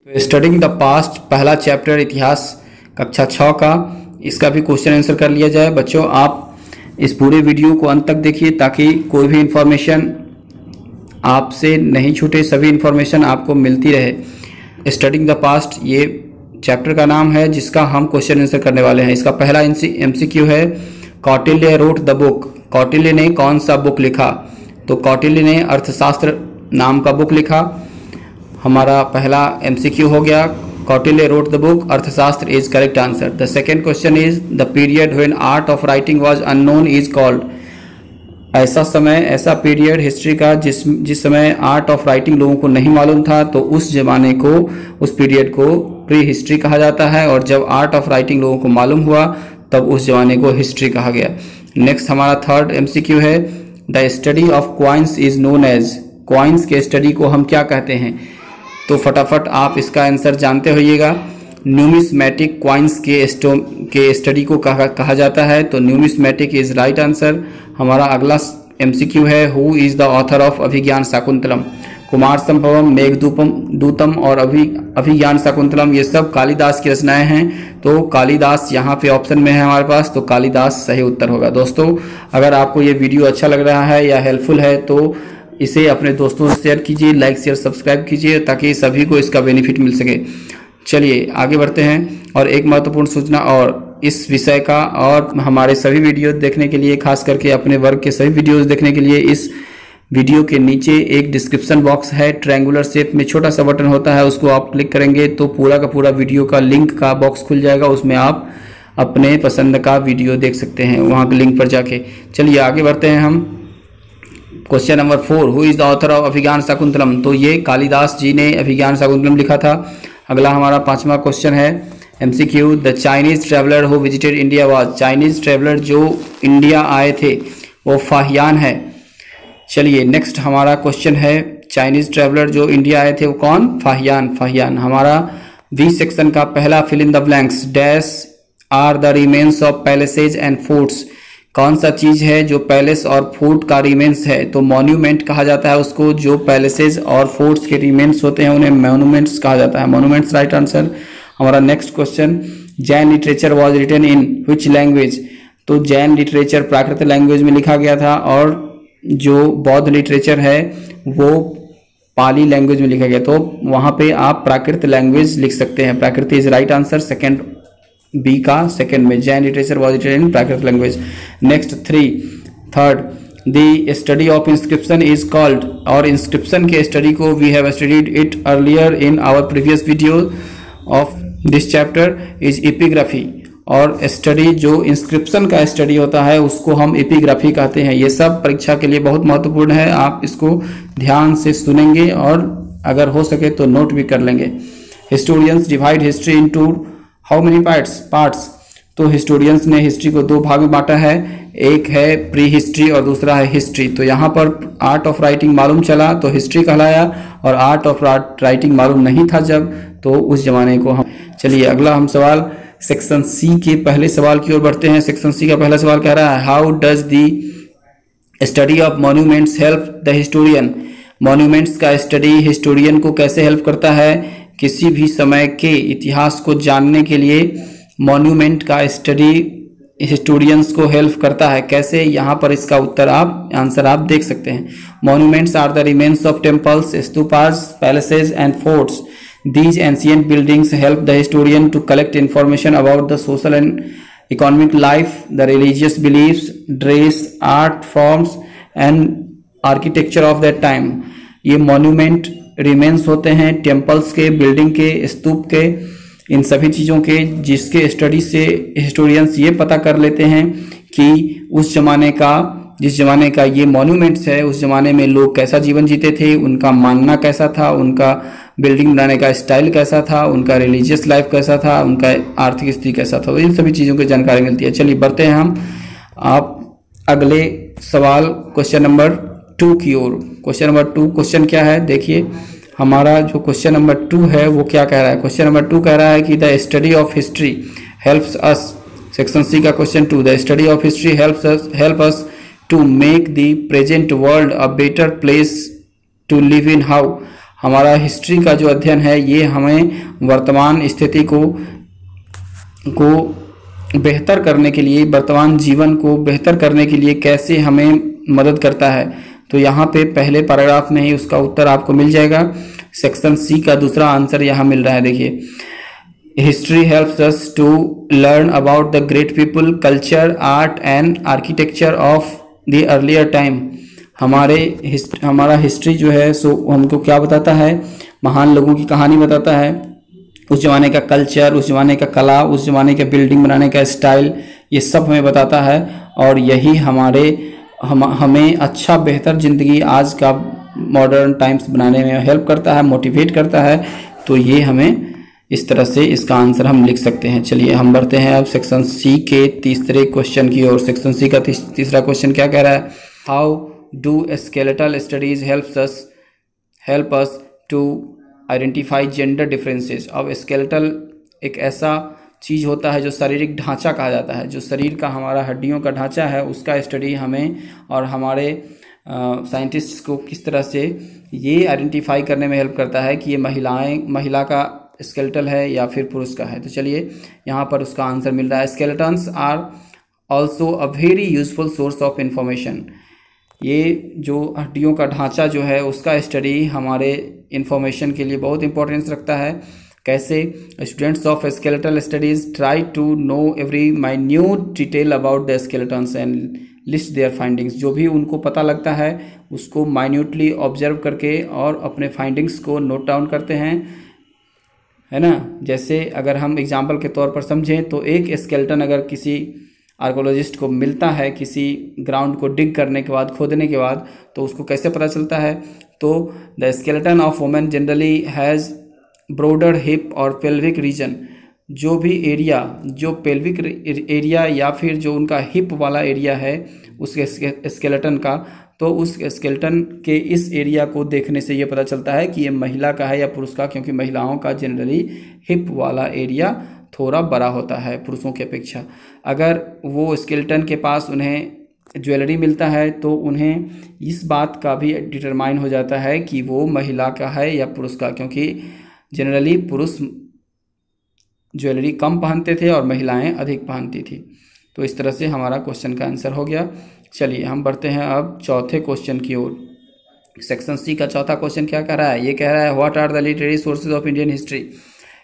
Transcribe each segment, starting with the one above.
तो studying the past पहला chapter इतिहास कक्षा 6 का, इसका भी क्वेश्चन आंसर कर लिया जाए। बच्चों आप इस पूरे वीडियो को अंत तक देखिए ताकि कोई भी इंफॉर्मेशन आपसे नहीं छूटे, सभी इंफॉर्मेशन आपको मिलती रहे। स्टडिंग द पास्ट ये चैप्टर का नाम है जिसका हम क्वेश्चन आंसर करने वाले हैं। इसका पहला MCQ है, Kautilya wrote the book. Kautilya ने कौन सा बुक लिखा? तो कौटिल्य ने अर्थशास्त्र नाम का बुक लिखा। हमारा पहला MCQ हो गया, कौटिल्य रोट द बुक, अर्थशास्त्र is correct answer. The second question is the period when art of writing was unknown is called. ऐसा समय, ऐसा पीरियड हिस्ट्री का जिस समय आर्ट ऑफ राइटिंग लोगों को नहीं मालूम था, तो उस जमाने को, उस पीरियड को प्री हिस्ट्री कहा जाता है। और जब आर्ट ऑफ राइटिंग लोगों को मालूम हुआ तब उस जमाने को हिस्ट्री कहा गया। नेक्स्ट हमारा थर्ड MCQ है, the study of coins is known as. Coins के स्टडी को हम क्या कहते हैं? तो फटाफट आप इसका आंसर जानते होइएगा। न्यूमिस्मेटिक क्वाइंस के स्टडी को कहा जाता है, तो न्यूमिस्मेटिक इज राइट आंसर। हमारा अगला MCQ है, who is the author of Abhijnana Shakuntalam. Kumara Sambhavam, Meghadutam और अभिज्ञान शाकुंतलम ये सब कालिदास की रचनाएं हैं। तो कालिदास यहाँ पे ऑप्शन में है हमारे पास, तो कालिदास सही उत्तर होगा। दोस्तों अगर आपको ये वीडियो अच्छा लग रहा है या हेल्पफुल है तो इसे अपने दोस्तों से शेयर कीजिए, लाइक शेयर सब्सक्राइब कीजिए ताकि सभी को इसका बेनिफिट मिल सके। चलिए आगे बढ़ते हैं। और एक महत्वपूर्ण सूचना और इस विषय का और हमारे सभी वीडियो देखने के लिए, खास करके अपने वर्ग के सभी वीडियोस देखने के लिए, इस वीडियो के नीचे एक डिस्क्रिप्शन बॉक्स है, ट्रायंगुलर शेप में छोटा सा बटन होता है, उसको आप क्लिक करेंगे तो पूरा का पूरा वीडियो का लिंक का बॉक्स खुल जाएगा। उसमें आप अपने पसंद का वीडियो देख सकते हैं वहाँ के लिंक पर जाके। चलिए आगे बढ़ते हैं हम। Question number 4, who is the author of Abhijnana Shakuntalam. तो ये कालिदास जी ने अभिज्ञान शाकुंतलम लिखा था। अगला हमारा 5वां क्वेश्चन है MCQ, the Chinese traveller who visited India was. Chinese traveller जो इंडिया आए थे वो फाहियान है। चलिए नेक्स्ट हमारा क्वेश्चन है, चाइनीज ट्रेवलर जो इंडिया आए थे वो कौन? फाहियान। हमारा बी सेक्शन का पहला fill in the blanks, dash are the remains of palaces and forts. कौन सा चीज है जो पैलेस और फोर्ट का रिमेन्स है? तो मॉन्यूमेंट कहा जाता है उसको। जो पैलेसेज और फोर्ट्स के रिमेन्स होते हैं उन्हें मॉन्यूमेंट्स कहा जाता है। Monuments right answer. हमारा next question, Jain literature was written in which language. तो जैन लिटरेचर प्राकृत लैंग्वेज में लिखा गया था और जो बौद्ध लिटरेचर है वो पाली लैंग्वेज में लिखा गया। तो वहां पे आप प्राकृत लैंग्वेज लिख सकते हैं। Prakrit is right answer, second B का सेकेंड में, Jain literature was written in Prakrit language. Next third, the study of inscription is called. और इंस्क्रिप्शन के स्टडी को we have studied it earlier in our previous video of this chapter is epigraphy. और study जो inscription का study होता है उसको हम एपिग्राफी कहते हैं। ये सब परीक्षा के लिए बहुत महत्वपूर्ण है, आप इसको ध्यान से सुनेंगे और अगर हो सके तो नोट भी कर लेंगे। Historians divide history into how many parts. तो हिस्टोरियंस ने हिस्ट्री को 2 भाग में बांटा है, एक है प्री हिस्ट्री और दूसरा है हिस्ट्री। तो यहाँ पर आर्ट ऑफ राइटिंग मालूम चला तो हिस्ट्री कहलाया, और आर्ट ऑफ राइटिंग मालूम नहीं था जब, तो उस जमाने को हम। चलिए अगला हम सवाल सेक्शन सी के पहले सवाल की ओर बढ़ते हैं। सेक्शन सी का पहला सवाल कह रहा है, how does the study of monuments help the historian. Monuments का स्टडी हिस्टोरियन को कैसे हेल्प करता है? किसी भी समय के इतिहास को जानने के लिए मॉन्यूमेंट का स्टडी हिस्टोरियंस को हेल्प करता है। कैसे? यहाँ पर इसका आंसर आप देख सकते हैं। Monuments are the remains of temples, stupas, palaces and forts. These ancient buildings help the historian to collect information about the social and economic life, the religious beliefs, dress, art forms and architecture of that time. ये monument remains होते हैं temples के, building के, स्तूप के, इन सभी चीज़ों के, जिसके स्टडी से हिस्टोरियंस ये पता कर लेते हैं कि उस जमाने का, जिस जमाने का ये मॉन्यूमेंट्स है, उस जमाने में लोग कैसा जीवन जीते थे, उनका मानना कैसा था, उनका बिल्डिंग बनाने का स्टाइल कैसा था, उनका रिलीजियस लाइफ कैसा था, उनका आर्थिक स्थिति कैसा था। तो इन सभी चीज़ों की जानकारी मिलती है। चलिए बढ़ते हैं हम आप अगले सवाल क्वेश्चन नंबर 2 की ओर। क्वेश्चन नंबर 2 क्वेश्चन क्या है देखिए। हमारा जो क्वेश्चन नंबर 2 है वो क्या कह रहा है? क्वेश्चन नंबर 2 कह रहा है कि the study of history helps us. Section C का question 2, the study of history help us to make the present world a better place to live in. How. हमारा हिस्ट्री का जो अध्ययन है ये हमें वर्तमान स्थिति को बेहतर करने के लिए, वर्तमान जीवन को बेहतर करने के लिए कैसे हमें मदद करता है। तो यहाँ पे पहले पैराग्राफ में ही उसका उत्तर आपको मिल जाएगा। सेक्शन सी का दूसरा आंसर यहाँ मिल रहा है। देखिए, history helps us to learn about the great people, culture, art and architecture of the earlier time. हमारा हिस्ट्री जो है सो हमको क्या बताता है, महान लोगों की कहानी बताता है, उस ज़माने का कल्चर, उस ज़माने का कला, उस ज़माने के बिल्डिंग बनाने का स्टाइल, ये सब हमें बताता है। और यही हमें अच्छा बेहतर ज़िंदगी आज का मॉडर्न टाइम्स बनाने में हेल्प करता है, मोटिवेट करता है। तो ये हमें इस तरह से इसका आंसर हम लिख सकते हैं। चलिए हम बढ़ते हैं अब सेक्शन सी के तीसरे क्वेश्चन की ओर। सेक्शन सी का तीसरा क्वेश्चन क्या कह रहा है, how do skeletal studies help us to identify gender differences. अब स्केलेटल एक ऐसा चीज़ होता है जो शारीरिक ढांचा कहा जाता है, जो शरीर का हमारा हड्डियों का ढांचा है, उसका स्टडी हमें और हमारे साइंटिस्ट को किस तरह से ये आइडेंटिफाई करने में हेल्प करता है कि ये महिला का स्केलेटल है या फिर पुरुष का है। तो चलिए यहाँ पर उसका आंसर मिल रहा है, skeletons are also a very useful source of information. ये जो हड्डियों का ढांचा जो है उसका स्टडी हमारे इंफॉर्मेशन के लिए बहुत इंपॉर्टेंस रखता है। कैसे, students of skeletal studies try to know every minute detail about the skeletons and list their findings. जो भी उनको पता लगता है उसको माइन्यूटली ऑब्जर्व करके और अपने फाइंडिंग्स को नोट डाउन करते हैं, है ना। जैसे अगर हम एग्जाम्पल के तौर पर समझें तो एक स्केलेटन अगर किसी आर्कोलॉजिस्ट को मिलता है किसी ग्राउंड को डिग करने के बाद, खोदने के बाद, तो उसको कैसे पता चलता है, तो the skeleton of women generally has broader hip और पेल्विक रीजन। जो भी एरिया, जो पेल्विक एरिया या फिर जो उनका हिप वाला एरिया है उस स्केलेटन का, तो उस स्केलेटन के इस एरिया को देखने से ये पता चलता है कि ये महिला का है या पुरुष का, क्योंकि महिलाओं का जनरली हिप वाला एरिया थोड़ा बड़ा होता है पुरुषों की अपेक्षा। अगर वो स्केलेटन के पास उन्हें ज्वेलरी मिलता है तो उन्हें इस बात का भी डिटरमाइन हो जाता है कि वो महिला का है या पुरुष का, क्योंकि जनरली पुरुष ज्वेलरी कम पहनते थे और महिलाएं अधिक पहनती थी। तो इस तरह से हमारा क्वेश्चन का आंसर हो गया। चलिए हम बढ़ते हैं अब चौथे क्वेश्चन की ओर। सेक्शन सी का चौथा क्वेश्चन क्या कह रहा है, ये कह रहा है what are the literary sources of Indian history.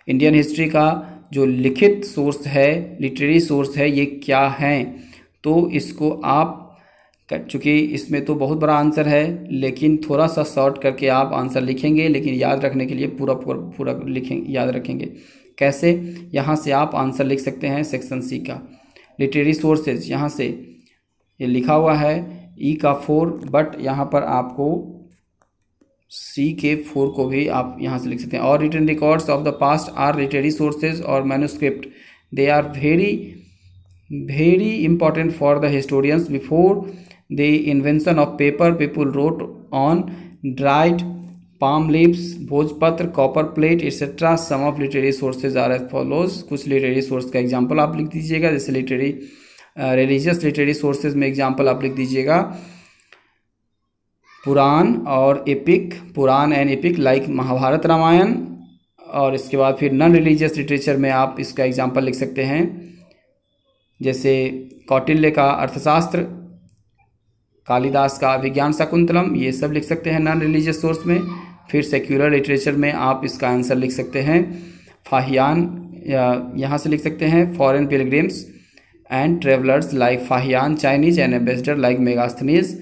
Indian history का जो लिखित सोर्स है, लिटरेरी सोर्स है, ये क्या हैं। तो इसको आप, चूँकि इसमें तो बहुत बड़ा आंसर है लेकिन थोड़ा सा शॉर्ट करके आप आंसर लिखेंगे, लेकिन याद रखने के लिए पूरा लिखेंगे, याद रखेंगे। कैसे, यहाँ से आप आंसर लिख सकते हैं सेक्शन सी का लिटरेरी सोर्सेज। यहाँ से ये लिखा हुआ है ई का 4, बट यहाँ पर आपको सी के 4 को भी आप यहाँ से लिख सकते हैं। और written records of the past are literary sources और manuscript, they are very important for the historians. Before the invention of paper people wrote on dried palm leaves, भोजपत्र, copper plate etcetera. Some of literary sources are as follows. कुछ literary source का example आप लिख दीजिएगा, जैसे religious literary sources में example आप लिख दीजिएगा पुराण और epic, Purana and epic like Mahabharata Ramayana. और इसके बाद फिर नॉन रिलीजियस लिटरेचर में आप इसका एग्जाम्पल लिख सकते हैं, जैसे कौटिल्य का अर्थशास्त्र, कालिदास का विज्ञान शाकुंतलम, ये सब लिख सकते हैं नॉन रिलीजियस सोर्स में। फिर सेक्युलर लिटरेचर में आप इसका आंसर लिख सकते हैं फाहियान, यहाँ से लिख सकते हैं foreign pilgrims and travellers like Fahien, Chinese and ambassador like Megasthenes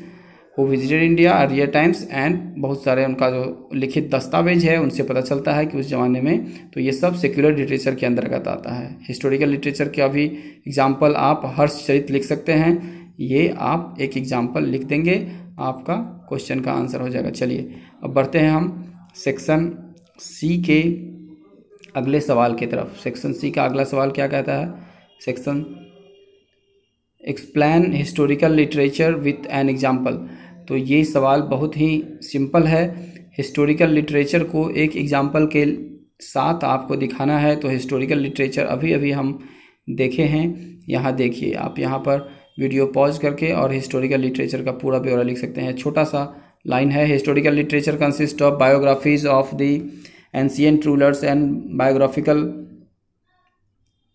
who visited India earlier times. And बहुत सारे उनका जो लिखित दस्तावेज है उनसे पता चलता है कि उस ज़माने में, तो ये सब सेक्युलर लिटरेचर के अंतर्गत आता है। हिस्टोरिकल लिटरेचर का भी एग्जाम्पल आप हर्षचरित लिख सकते हैं, ये आप एक एग्जाम्पल लिख देंगे, आपका क्वेश्चन का आंसर हो जाएगा। चलिए अब बढ़ते हैं हम सेक्शन सी के अगले सवाल की तरफ। सेक्शन सी का अगला सवाल क्या कहता है, section explain historical literature with an example. तो ये सवाल बहुत ही सिंपल है, हिस्टोरिकल लिटरेचर को एक एग्जाम्पल के साथ आपको दिखाना है। तो हिस्टोरिकल लिटरेचर अभी अभी हम देखे हैं, यहाँ देखिए आप यहाँ पर वीडियो पॉज करके और हिस्टोरिकल लिटरेचर का पूरा ब्यौरा लिख सकते हैं। छोटा सा लाइन है, historical literature consist of biographies of the ancient rulers and biographical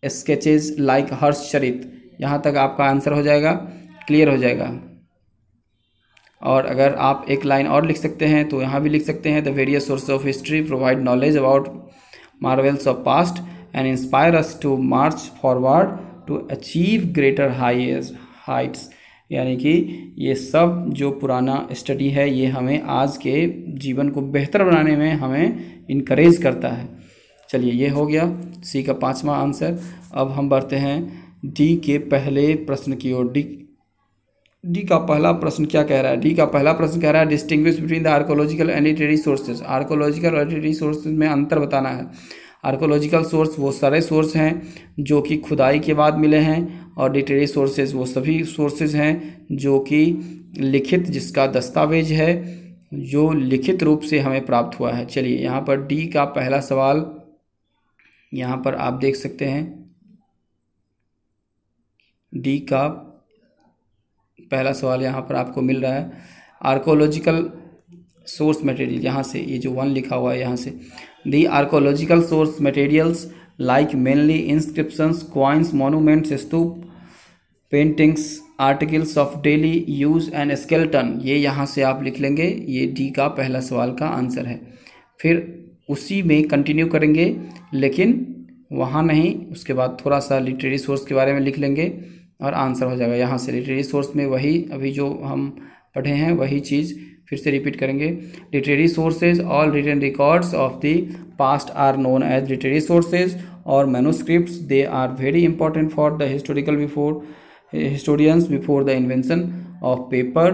sketches like Harshacharita. यहाँ तक आपका आंसर हो जाएगा, क्लियर हो जाएगा। और अगर आप एक लाइन और लिख सकते हैं तो यहाँ भी लिख सकते हैं, the various source of history provide knowledge about marvels of past and inspire us to march forward to achieve greater heights. यानी कि ये सब जो पुराना स्टडी है ये हमें आज के जीवन को बेहतर बनाने में हमें इनकरेज करता है। चलिए ये हो गया सी का 5वां आंसर। अब हम बढ़ते हैं डी के पहले प्रश्न की ओर। डी का पहला प्रश्न क्या कह रहा है? डी का पहला प्रश्न कह रहा है distinguish between the archaeological and literary sources. Archaeological और लिटरेरी सोर्सेज में अंतर बताना है। आर्कोलॉजिकल सोर्स वो सारे सोर्स हैं जो कि खुदाई के बाद मिले हैं, और लिटरेरी सोर्सेज वो सभी सोर्सेज हैं जो कि लिखित, जिसका दस्तावेज है जो लिखित रूप से हमें प्राप्त हुआ है। चलिए यहाँ पर डी का पहला सवाल यहाँ पर आप देख सकते हैं। डी का पहला सवाल यहाँ पर आपको मिल रहा है, आर्कोलॉजिकल सोर्स मटेरियल, यहाँ से ये जो 1 लिखा हुआ है यहाँ से, the archaeological source materials like mainly inscriptions, coins, monuments, stupa, paintings, articles of daily use and skeleton. ये यहाँ से आप लिख लेंगे, ये डी का पहला सवाल का आंसर है। फिर उसी में कंटिन्यू करेंगे, लेकिन वहाँ नहीं, उसके बाद थोड़ा सा लिटरेरी सोर्स के बारे में लिख लेंगे और आंसर हो जाएगा। यहाँ से लिटरेरी सोर्स में वही अभी जो हम पढ़े हैं वही चीज़ फिर से रिपीट करेंगे। Literary sources all written records of the past are known as literary sources और manuscripts. They are very important for the historians before the invention of paper.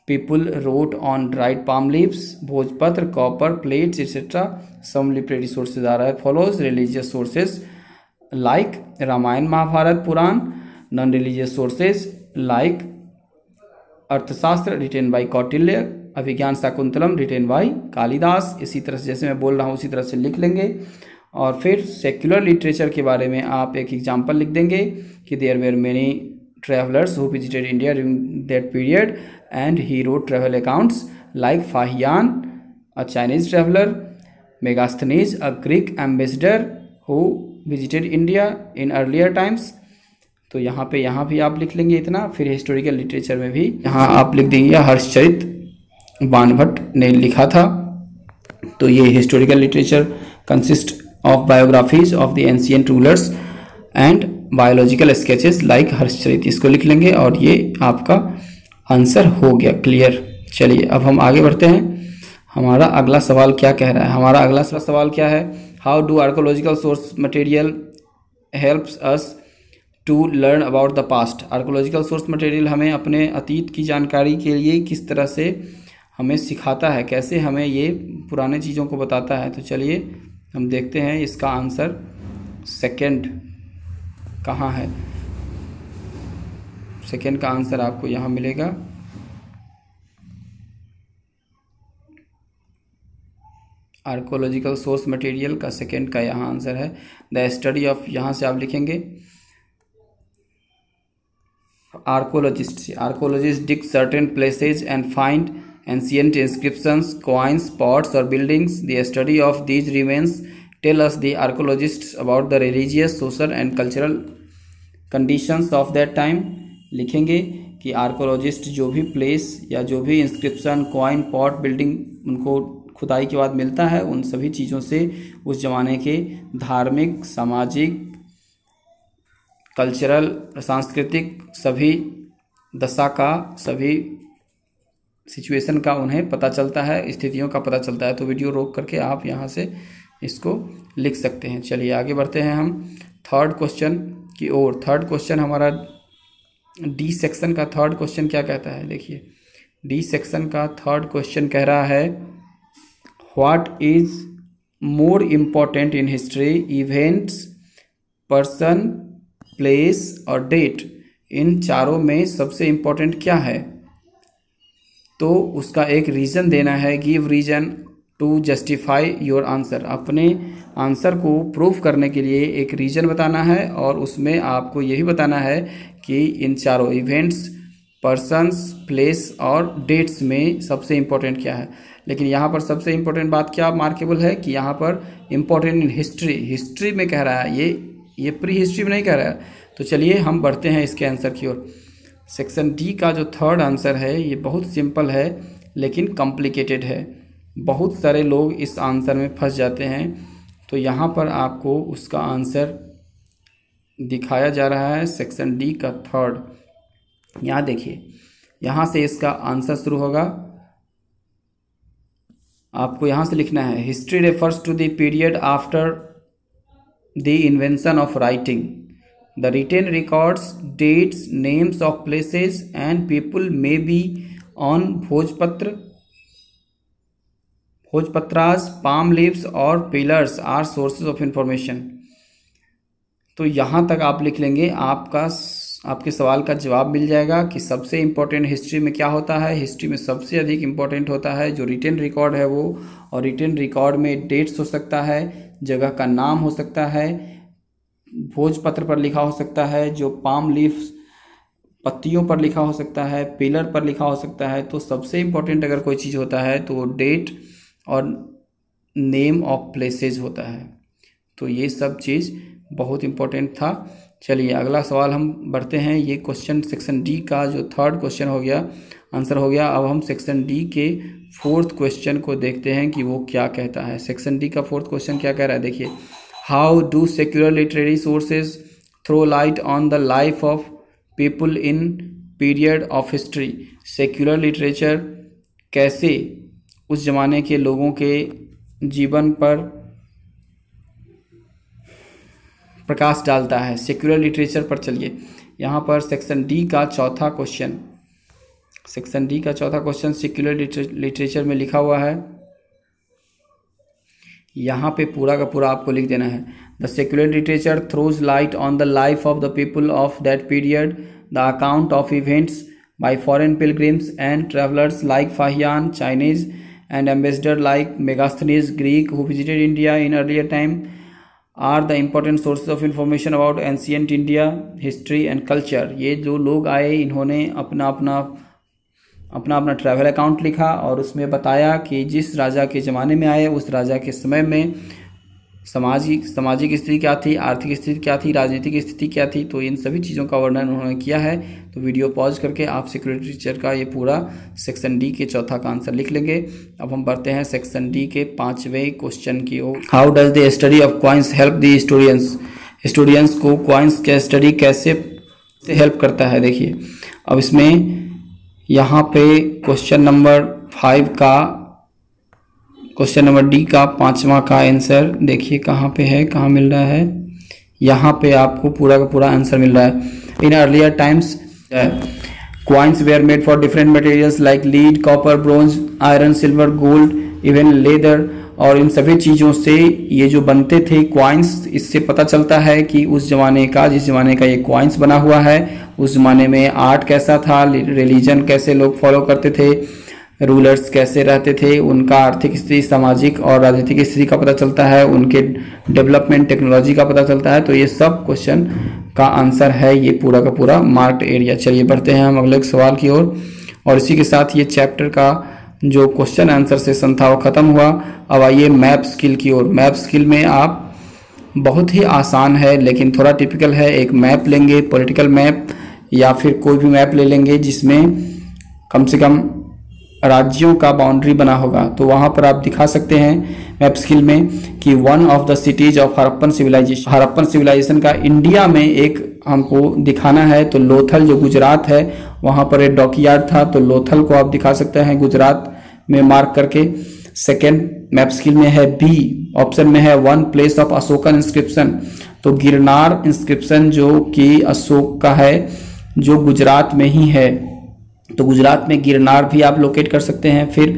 People wrote on dried palm leaves, bhojpatra, copper plates, etc. Some literary sources are as follows: religious sources like Ramayana, Mahabharata, Puran; non-religious sources like Arthashastra written by Kautilya, Abhijnana Shakuntalam written by Kalidas. इसी तरह से जैसे मैं बोल रहा हूँ उसी तरह से लिख लेंगे। और फिर सेक्युलर लिटरेचर के बारे में आप एक एग्जाम्पल लिख देंगे कि there were many travellers who visited India during that period and he wrote travel accounts like Fahien a Chinese traveller, Megasthenes a Greek ambassador who visited India in earlier times. तो यहाँ भी आप लिख लेंगे इतना। फिर हिस्टोरिकल लिटरेचर में भी यहाँ आप लिख देंगे हर्षचरित बाणभट्ट ने लिखा था। तो ये historical literature consist of biographies of the ancient rulers and biological sketches like Harshacharita, इसको लिख लेंगे और ये आपका आंसर हो गया, क्लियर। चलिए अब हम आगे बढ़ते हैं। हमारा अगला सवाल क्या कह रहा है? हमारा अगला सवाल क्या है? How do archaeological source material helps us to learn about the past. Archaeological source material हमें अपने अतीत की जानकारी के लिए किस तरह से हमें सिखाता है, कैसे हमें ये पुराने चीज़ों को बताता है। तो चलिए हम देखते हैं इसका आंसर सेकंड कहाँ है। सेकंड का आंसर आपको यहाँ मिलेगा। आर्कोलॉजिकल सोर्स मटेरियल का सेकंड का यहाँ आंसर है द स्टडी ऑफ, यहाँ से आप लिखेंगे archaeologist dig certain places and find ancient inscriptions, coins, pots or buildings. The study of these remains tell us the archaeologists about the religious, social and cultural conditions of that time. लिखेंगे कि archaeologist जो भी place या जो भी inscription, coin, pot, building उनको खुदाई के बाद मिलता है, उन सभी चीज़ों से उस ज़माने के धार्मिक, सामाजिक, कल्चरल, सांस्कृतिक सभी दशा का, सभी सिचुएशन का उन्हें पता चलता है, स्थितियों का पता चलता है। तो वीडियो रोक करके आप यहाँ से इसको लिख सकते हैं। चलिए आगे बढ़ते हैं हम थर्ड क्वेश्चन की ओर। थर्ड क्वेश्चन हमारा डी सेक्शन का थर्ड क्वेश्चन क्या कहता है? देखिए डी सेक्शन का थर्ड क्वेश्चन कह रहा है what is more important in history, events, person, place और डेट। इन चारों में सबसे इम्पोर्टेंट क्या है? तो उसका एक रीज़न देना है। Give reason to justify your answer. अपने आंसर को प्रूफ करने के लिए एक रीज़न बताना है और उसमें आपको यही बताना है कि इन चारों इवेंट्स, पर्सन्स, प्लेस और डेट्स में सबसे इम्पोर्टेंट क्या है। लेकिन यहाँ पर सबसे इम्पोर्टेंट बात क्या मार्केबल है कि यहाँ पर इम्पोर्टेंट इन हिस्ट्री, हिस्ट्री में कह रहा है, ये प्री हिस्ट्री में नहीं कह रहा है। तो चलिए हम बढ़ते हैं इसके आंसर की ओर। सेक्शन डी का जो थर्ड आंसर है ये बहुत सिंपल है लेकिन कॉम्प्लिकेटेड है। बहुत सारे लोग इस आंसर में फंस जाते हैं। तो यहाँ पर आपको उसका आंसर दिखाया जा रहा है सेक्शन डी का थर्ड। यहाँ देखिए, यहाँ से इसका आंसर शुरू होगा। आपको यहाँ से लिखना है history refers to the period after the invention of writing. The written records, dates, names of places and people may be on bhojpatra, bhojpatras, palm leaves और pillars are sources of information. तो यहाँ तक आप लिख लेंगे, आपके सवाल का जवाब मिल जाएगा कि सबसे इम्पोर्टेंट हिस्ट्री में क्या होता है। हिस्ट्री में सबसे अधिक इम्पोर्टेंट होता है जो रिटेन रिकॉर्ड है वो, और रिटेन रिकॉर्ड में डेट्स हो सकता है, जगह का नाम हो सकता है, भोजपत्र पर लिखा हो सकता है, जो पाम लीव्स पत्तियों पर लिखा हो सकता है, पिलर पर लिखा हो सकता है। तो सबसे इम्पोर्टेंट अगर कोई चीज़ होता है तो वो डेट और नेम ऑफ प्लेसेस होता है। तो ये सब चीज़ बहुत इम्पोर्टेंट था। चलिए अगला सवाल हम बढ़ते हैं। ये क्वेश्चन सेक्शन डी का जो थर्ड क्वेश्चन हो गया, आंसर हो गया। अब हम सेक्शन डी के फोर्थ क्वेश्चन को देखते हैं कि वो क्या कहता है। सेक्शन डी का फोर्थ क्वेश्चन क्या कह रहा है, देखिए। How do secular literary sources throw light on the life of people in period of history. Secular literature कैसे उस जमाने के लोगों के जीवन पर प्रकाश डालता है, सेक्युलर लिटरेचर पर। चलिए यहाँ पर सेक्शन डी का चौथा क्वेश्चन, सेक्शन डी का चौथा क्वेश्चन सेक्युलर लिटरेचर में लिखा हुआ है। यहाँ पे पूरा का पूरा आपको लिख देना है। The secular literature throws light on the life of the people of that period, the account of events bye foreign pilgrims and travellers like Fahien, Chinese, and ambassador like Megasthenes, Greek, who visited India in earlier time, are the important sources of information about ancient India, history and culture। ये जो लोग आए इन्होंने अपना अपना travel account लिखा और उसमें बताया कि जिस राजा के ज़माने में आए उस राजा के समय में सामाजिक स्थिति क्या थी, आर्थिक स्थिति क्या थी, राजनीतिक स्थिति क्या थी। तो इन सभी चीज़ों का वर्णन उन्होंने किया है। तो वीडियो पॉज करके आप सेक्युलर लिटरेचर का ये पूरा सेक्शन डी के चौथा का आंसर लिख लेंगे। अब हम बढ़ते हैं सेक्शन डी के पांचवें क्वेश्चन की ओर। How does the study of coins help the historians. Historians को कॉइन्स के स्टडी कैसे हेल्प करता है, देखिए। अब इसमें यहाँ पे क्वेश्चन नंबर 5 का, क्वेश्चन नंबर डी का पांचवा का आंसर देखिए कहाँ पे है, कहाँ मिल रहा है। यहाँ पे आपको पूरा का पूरा आंसर मिल रहा है। इन earlier times coins were made for different materials like lead, copper, bronze, iron, silver, gold, even leather. और इन सभी चीज़ों से ये जो बनते थे कॉइन्स, इससे पता चलता है कि उस जमाने का, जिस जमाने का ये कॉइन्स बना हुआ है, उस जमाने में आर्ट कैसा था, रिलीजन कैसे लोग फॉलो करते थे, रूलर्स कैसे रहते थे, उनका आर्थिक स्थिति, सामाजिक और राजनीतिक स्थिति का पता चलता है, उनके डेवलपमेंट, टेक्नोलॉजी का पता चलता है। तो ये सब क्वेश्चन का आंसर है ये पूरा का पूरा मार्क्ड एरिया। चलिए बढ़ते हैं हम अगले सवाल की ओर। और इसी के साथ ये चैप्टर का जो क्वेश्चन आंसर सेशन था वो खत्म हुआ। अब आइए मैप स्किल की ओर। मैप स्किल में आप बहुत ही आसान है लेकिन थोड़ा टिपिकल है। एक मैप लेंगे, पॉलिटिकल मैप या फिर कोई भी मैप ले लेंगे जिसमें कम से कम राज्यों का बाउंड्री बना होगा। तो वहाँ पर आप दिखा सकते हैं मैप स्किल में कि one of the cities of Harappan civilisation, Harappan civilisation का इंडिया में एक हमको दिखाना है। तो लोथल जो गुजरात है वहाँ पर एक डॉकयार्ड था, तो लोथल को आप दिखा सकते हैं गुजरात में मार्क करके। सेकेंड मैप स्किल में है बी ऑप्शन में है one place of Ashokan inscription. तो गिरनार इंस्क्रिप्शन जो कि अशोक का है जो गुजरात में ही है, तो गुजरात में गिरनार भी आप लोकेट कर सकते हैं। फिर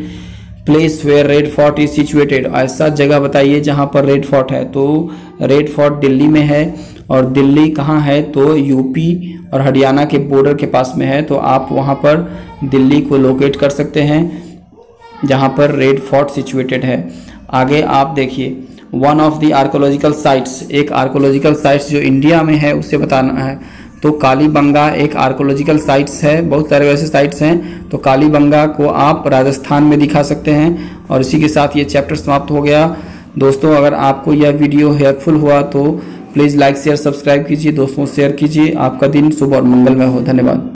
place where red fort is situated, ऐसा जगह बताइए जहां पर रेड फोर्ट है। तो रेड फोर्ट दिल्ली में है और दिल्ली कहाँ है, तो यूपी और हरियाणा के बॉर्डर के पास में है। तो आप वहां पर दिल्ली को लोकेट कर सकते हैं जहां पर रेड फोर्ट सिचुएटेड है। आगे आप देखिए one of the archaeological sites, एक आर्कोलॉजिकल साइट्स जो इंडिया में है उसे बताना है। तो कालीबंगा एक आर्कोलॉजिकल साइट्स है, बहुत सारे वैसे साइट्स हैं, तो कालीबंगा को आप राजस्थान में दिखा सकते हैं। और इसी के साथ ये चैप्टर समाप्त हो गया। दोस्तों अगर आपको यह वीडियो हेल्पफुल हुआ तो प्लीज़ लाइक शेयर सब्सक्राइब कीजिए, दोस्तों शेयर कीजिए। आपका दिन शुभ और मंगलमय हो। धन्यवाद।